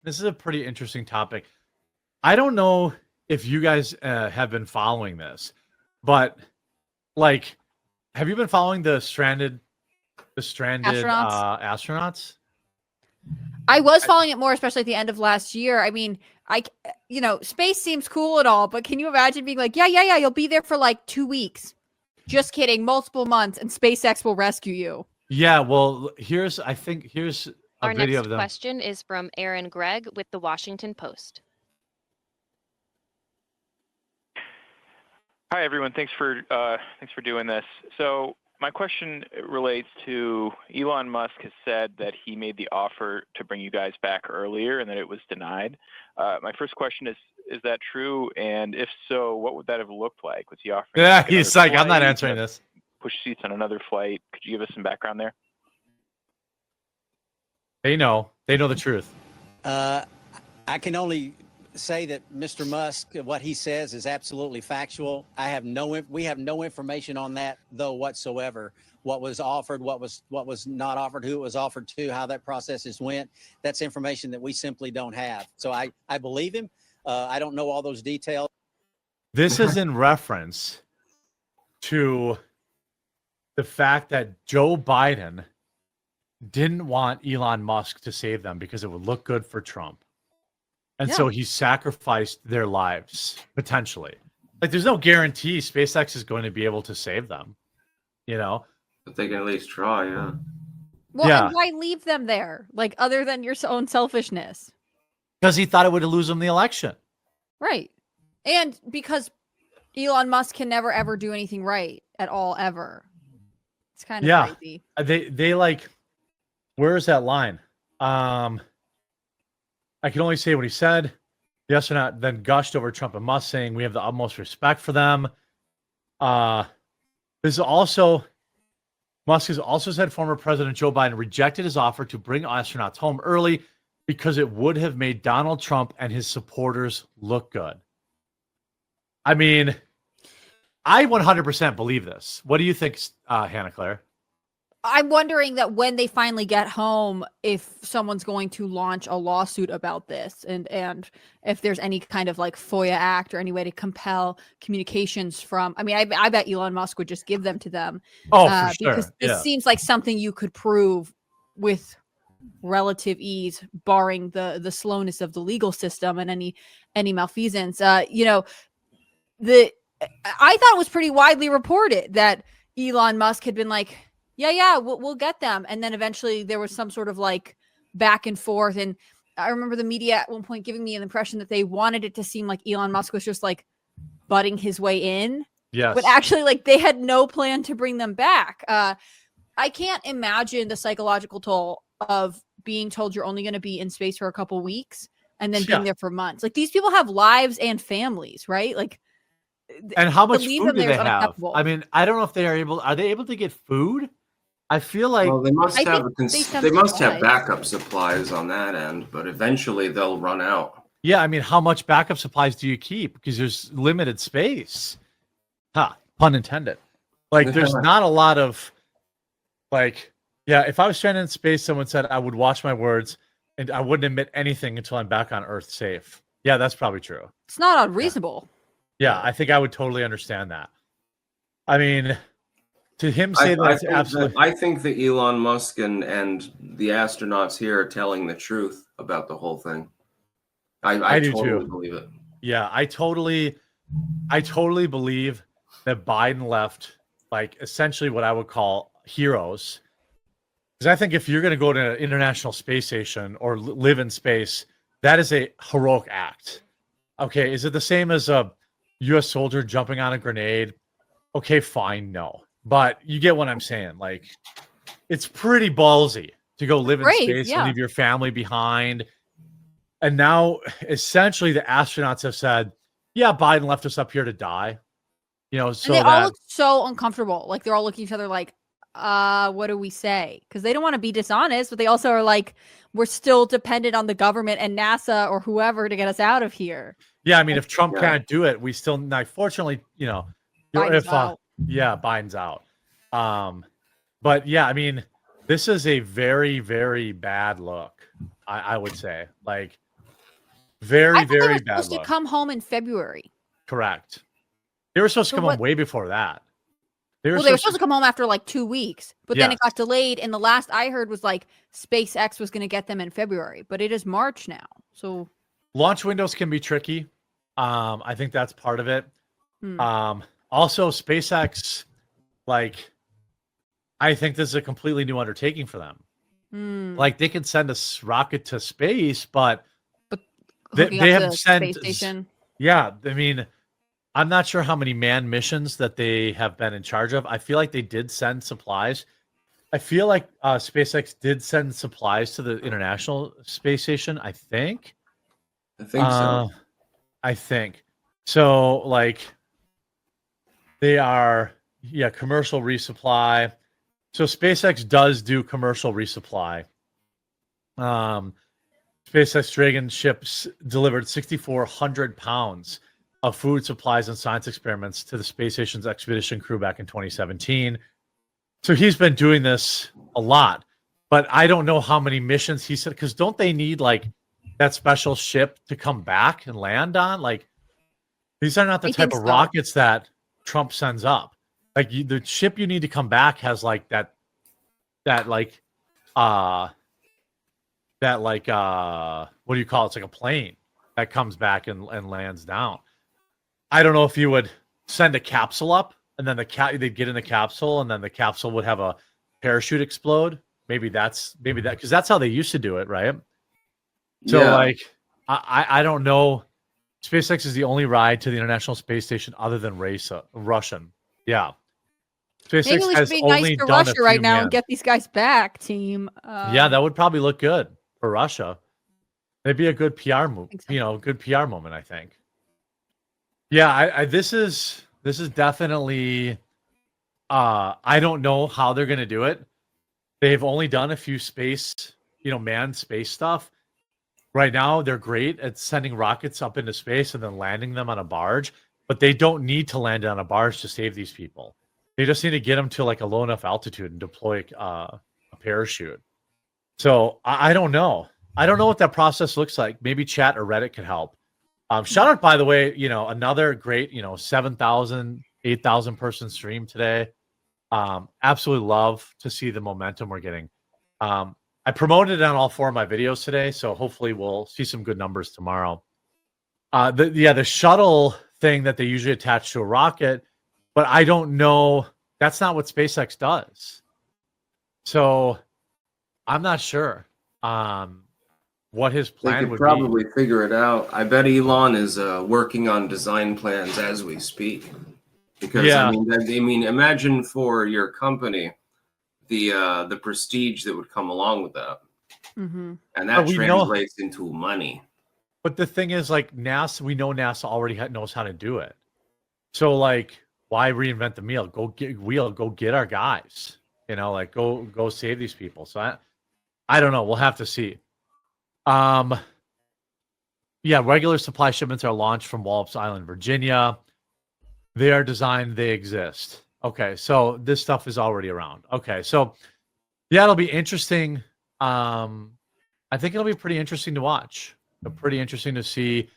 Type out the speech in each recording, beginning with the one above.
this is a pretty interesting topic. I don't know if you guys have been following this, but like, have you been following the stranded astronauts? I was following it more, especially at the end of last year. I mean, space seems cool and all, but can you imagine being like, yeah, you'll be there for like 2 weeks. Just kidding, multiple months, and SpaceX will rescue you. Yeah, well, here's a Our video next of them. question is from Aaron Gregg with the Washington Post. Hi, everyone. Thanks for doing this. So my question relates to Elon Musk has said that he made the offer to bring you guys back earlier and that it was denied. My first question is that true? And if so, what would that have looked like? Was he offering? Yeah, he's like, I'm not answering this. Push seats on another flight. Could you give us some background there? They know the truth. I can only say that Mr. Musk, what he says is absolutely factual. We have no information on that though whatsoever. What was offered, what was not offered, who it was offered to, how that processes went. That's information that we simply don't have. So I believe him. I don't know all those details. This is in reference to the fact that Joe Biden didn't want Elon Musk to save them because it would look good for Trump. And so he sacrificed their lives, potentially. Like, there's no guarantee SpaceX is going to be able to save them, But they can at least try, yeah. Well, and why leave them there? Like, other than your own selfishness? Because he thought it would lose him the election. Right. And because Elon Musk can never, ever do anything right at all, ever. It's kind of crazy. They like, where is that line? I can only say what he said. The astronaut then gushed over Trump and Musk, saying we have the utmost respect for them. Musk has also said former President Joe Biden rejected his offer to bring astronauts home early because it would have made Donald Trump and his supporters look good. I mean, I 100% believe this. What do you think, Hannah Claire? I'm wondering that when they finally get home, if someone's going to launch a lawsuit about this, and if there's any kind of like FOIA act or any way to compel communications from. I mean, I bet Elon Musk would just give them to them. Oh, for sure. Because it seems like something you could prove with relative ease, barring the slowness of the legal system and any malfeasance. I thought it was pretty widely reported that Elon Musk had been like, yeah, we'll get them. And then eventually there was some sort of like back and forth. And I remember the media at one point giving me an impression that they wanted it to seem like Elon Musk was just like butting his way in. Yes. But actually, like, they had no plan to bring them back. I can't imagine the psychological toll of being told you're only going to be in space for a couple weeks and then being there for months. Like, these people have lives and families, right? Like, and how much food do they have? I mean, I don't know if are they able to get food? I feel like they must have backup supplies on that end, but eventually they'll run out. Yeah, I mean, how much backup supplies do you keep? Because there's limited space. Pun intended. Like, there's not a lot of, like, if I was stranded in space, someone said I would watch my words and I wouldn't admit anything until I'm back on Earth safe. Yeah, that's probably true. It's not unreasonable. Yeah, I think I would totally understand that. I mean, to him say that's absolutely. I think that Elon Musk and the astronauts here are telling the truth about the whole thing. I do totally believe it. Yeah, I totally believe that Biden left, like, essentially what I would call heroes. Because I think if you're going to go to an International Space Station or live in space, that is a heroic act. Okay, is it the same as a U.S. soldier jumping on a grenade? Okay, fine, no. But you get what I'm saying. Like, it's pretty ballsy to go live in space and leave your family behind. And now, essentially, the astronauts have said, yeah, Biden left us up here to die. So and they all look so uncomfortable. Like, they're all looking at each other like, what do we say? Because they don't want to be dishonest, but they also are like, we're still dependent on the government and NASA or whoever to get us out of here. Yeah, I mean, if Trump can't do it, we still, fortunately, Biden's out. Biden's out. But yeah, I mean, this is a very, very bad look, I would say. Like, Very, I thought they very were bad supposed to look. come home in February. Correct. They were supposed to So come home way before that. They were supposed to come home after like 2 weeks, but then Yes. it got delayed. And the last I heard was like SpaceX was going to get them in February, but it is March now. So launch windows can be tricky. I think that's part of it. Hmm. Also, SpaceX, like, I think this is a completely new undertaking for them. Like, they can send a rocket to space, but hooking they up have the sent. space station. Yeah, I mean, I'm not sure how many manned missions that they have been in charge of. I feel like they did send supplies. I feel like SpaceX did send supplies to the International Space Station. I think. I think so. I think so. Like, they are, commercial resupply. So SpaceX does do commercial resupply. SpaceX Dragon ships delivered 6,400 pounds of food, supplies, and science experiments to the space station's expedition crew back in 2017. So he's been doing this a lot, but I don't know how many missions he said, because don't they need like that special ship to come back and land on? Like, these are not the I type think of so. rockets that Trump sends up. Like, the ship you need to come back has like that like what do you call it? It's like a plane that comes back and lands down. I don't know if you would send a capsule up and then they'd get in the capsule and then the capsule would have a parachute explode. Maybe that, because that's how they used to do it, right? So Yeah. like, I don't know. SpaceX is the only ride to the International Space Station other than Russian. Yeah. Maybe SpaceX we should has be nice only to done a Russia right few now and manned. get these guys back, team. Yeah, that would probably look good for Russia. It'd be a good PR move, think so. good PR moment, I think. Yeah, this is definitely I don't know how they're gonna do it. They've only done a few space, manned space stuff. Right now, they're great at sending rockets up into space and then landing them on a barge, but they don't need to land on a barge to save these people. They just need to get them to like a low enough altitude and deploy a parachute. So I don't know. I don't know what that process looks like. Maybe chat or Reddit could help. Shout out, by the way, another great, 7,000, 8,000 person stream today. Absolutely love to see the momentum we're getting. I promoted it on all 4 of my videos today, so hopefully we'll see some good numbers tomorrow. The shuttle thing that they usually attach to a rocket, but I don't know. That's not what SpaceX does. So I'm not sure what his They plan could would probably be. figure it out. I bet Elon is working on design plans as we speak. Because Yeah. I mean, imagine for your company the prestige that would come along with that, Mm-hmm. and that But we know- translates into money. But the thing is, like, NASA, we know NASA already knows how to do it. So, like, why reinvent the wheel? Go get our guys. Like, go save these people. So I don't know. We'll have to see. Yeah, regular supply shipments are launched from Wallops Island, Virginia. They are designed, they exist. Okay, so this stuff is already around. Okay, so yeah, it'll be interesting. I think it'll be pretty interesting to watch. Pretty interesting to see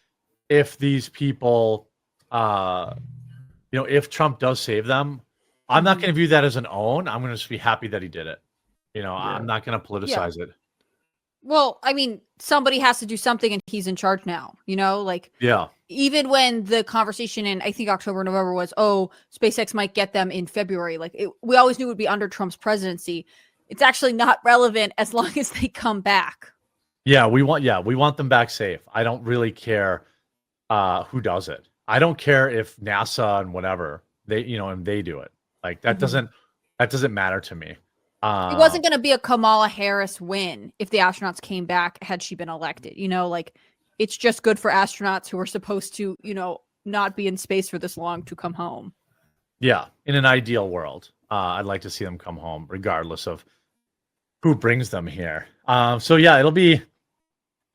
if these people, if Trump does save them. I'm not going to view that as an own. I'm going to just be happy that he did it. I'm not going to politicize it. Well, I mean, somebody has to do something, and he's in charge now. Like, Yeah. Even when the conversation in, I think, October, November was, oh, SpaceX might get them in February. Like, we always knew it would be under Trump's presidency. It's actually not relevant as long as they come back. Yeah, we want them back safe. I don't really care who does it. I don't care if NASA and whatever they do it. Like, that doesn't matter to me. It wasn't going to be a Kamala Harris win if the astronauts came back had she been elected. Like, it's just good for astronauts who are supposed to, not be in space for this long to come home. Yeah, in an ideal world, I'd like to see them come home, regardless of who brings them here. So yeah,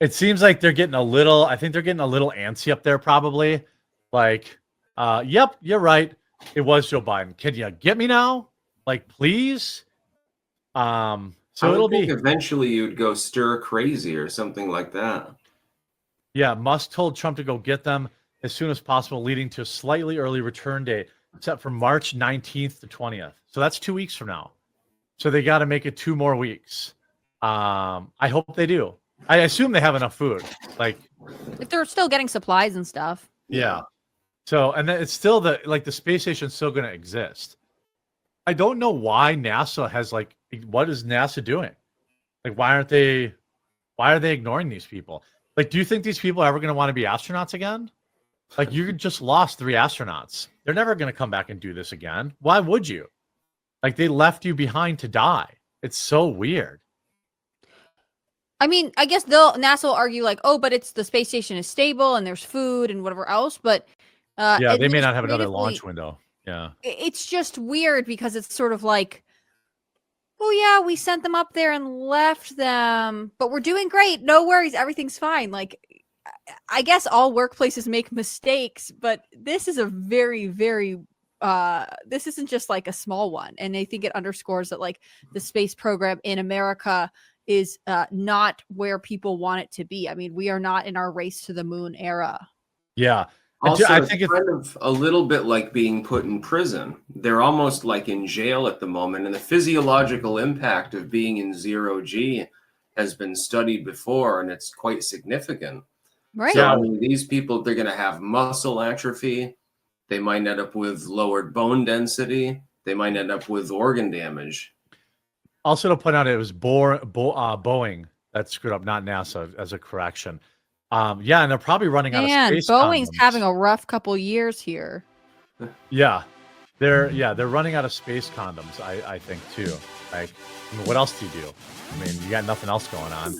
it seems like they're getting a little. I think they're getting a little antsy up there, probably. Like, yep, you're right. It was Joe Biden. Can you get me now? Like, please. So it'll be eventually you'd go stir crazy or something like that. Yeah, Musk told Trump to go get them as soon as possible, leading to a slightly early return date set for March 19th to 20th. So that's 2 weeks from now. So they got to make it 2 more weeks. I hope they do. I assume they have enough food. Like, If they're still getting supplies and stuff. yeah. So, and then it's still the space station's still going to exist. I don't know why NASA has what is NASA doing? Like, why are they ignoring these people? Like, do you think these people are ever going to want to be astronauts again? Like, you just lost 3 astronauts. They're never going to come back and do this again. Why would you? Like, they left you behind to die. It's so weird. I mean, I guess NASA will argue like, oh, but it's the space station is stable and there's food and whatever else. But yeah, they may not have another launch window. Yeah. It's just weird because it's sort of like, oh yeah, we sent them up there and left them, but we're doing great. No worries. Everything's fine. Like, I guess all workplaces make mistakes, but this is a very, very, this isn't just like a small one. And I think it underscores that like the space program in America is not where people want it to be. I mean, we are not in our race to the moon era. Yeah. Also, I think it's kind of a little bit like being put in prison. They're almost like in jail at the moment, and the physiological impact of being in 0G has been studied before, and it's quite significant. Right. So, I mean, these people, they're going to have muscle atrophy. They might end up with lowered bone density. They might end up with organ damage. Also, to point out, it was Boeing that screwed up, not NASA, as a correction. Yeah, and they're probably running out of space. Boeing's condoms. having a rough couple years here. Yeah, they're running out of space condoms. I think too. Like, I mean, what else do you do? I mean, you got nothing else going on.